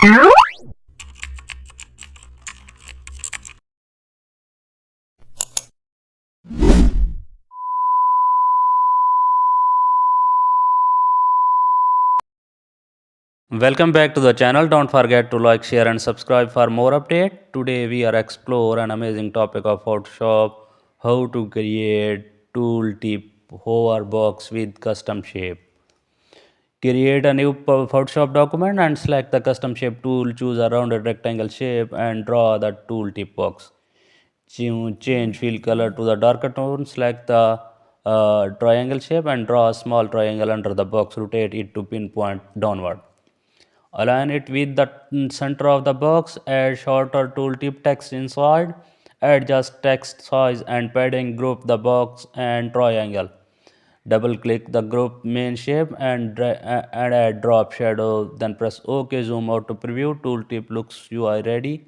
Welcome back to the channel. Don't forget to like, share and subscribe for more update. Today we are explore an amazing topic of Photoshop, how to create tooltip hover box with custom shape. Create a new Photoshop document and select the custom shape tool. Choose a rounded rectangle shape and draw the tooltip box. Change fill color to the darker tone. Select the triangle shape and draw a small triangle under the box. Rotate it to pinpoint downward. Align it with the center of the box. Add shorter tooltip text inside. Adjust text size and padding. Group the box and triangle. Double click the group main shape and add drop shadow. Then press OK. Zoom out to preview. Tooltip looks UI ready.